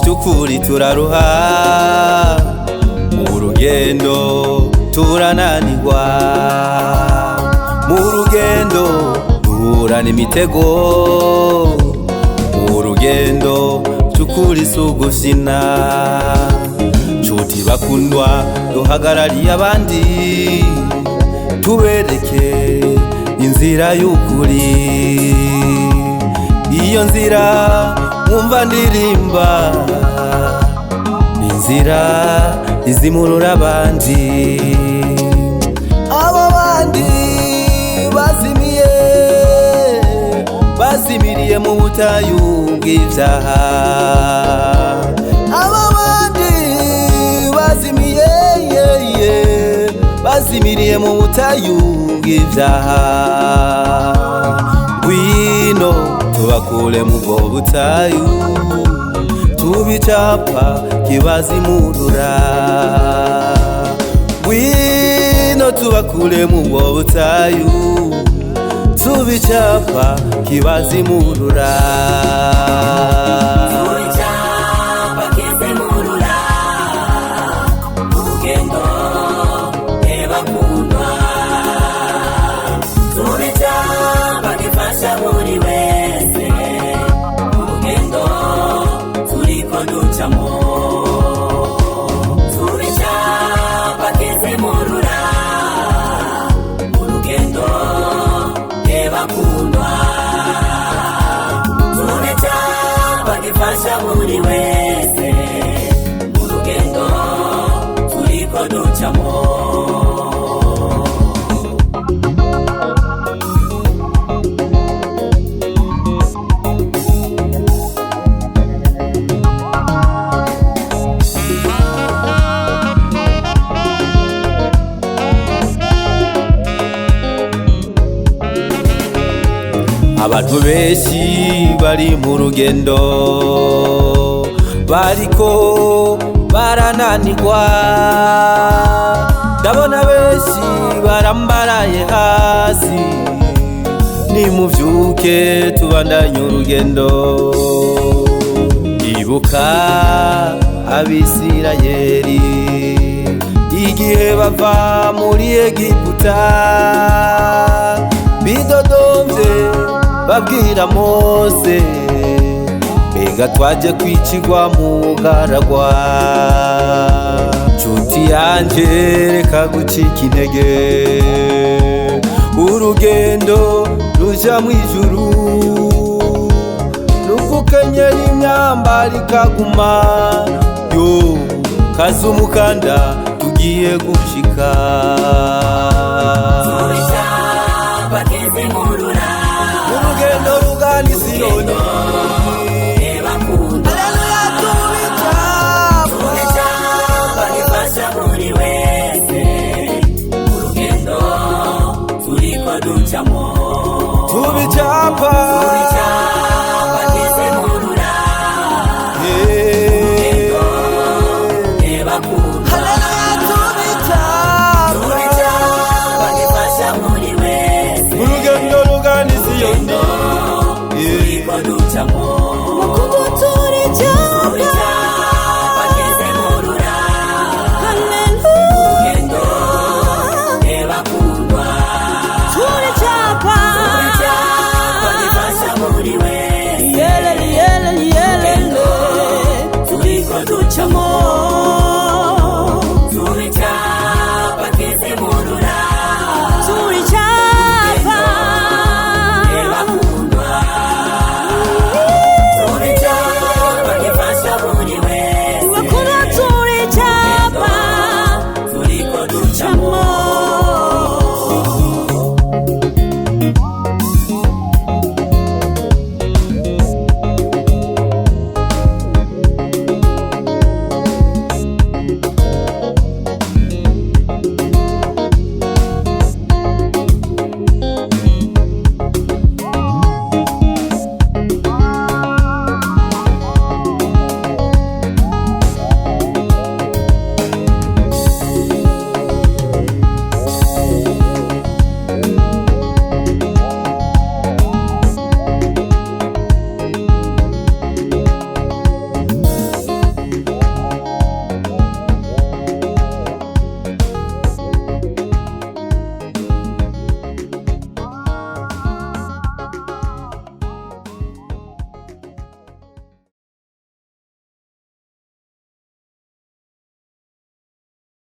by'ukuri turaruha mu rugendo turananirwa mu rugendo duhura n'imitego mu rugendo by'ukuri sugufyina nshuti bakundwa duhagarariye abandi tubereke inzira y'ukuri iyo nzira mwumva ndirimba inzira izimurura abandi abo bandi bazimiriye mu butayu bw'ivyaha abo bandi bazimiriye mu butayu bw'ivyaha ngwino tubakure mu bwo butayu tubicapa kibazimurura ngwino tubakure mu bwo butayu tubicapa kibazimurura buri wese mu rugendo turiko ducamo abantu benshi bari mu rugendo bariko barananirwa ndabona benshi barambaraye hasi nimuvyuke tubandanye urugendo ibuka abisirayeli igihe bava muri Egiputa bidodomvye babwira Mose mbega twaje kwicigwa mu bugaragwa nshuti yanje reka gucika intege urugendo ruja mw'ijuru nugukenyera imyambaro ikaguma yo kaza umukanda tugiye gushika urugendo rugana Isiyoni tubicapa kizimurura urugendo rugana Isiyoni turiko ducamo Chamo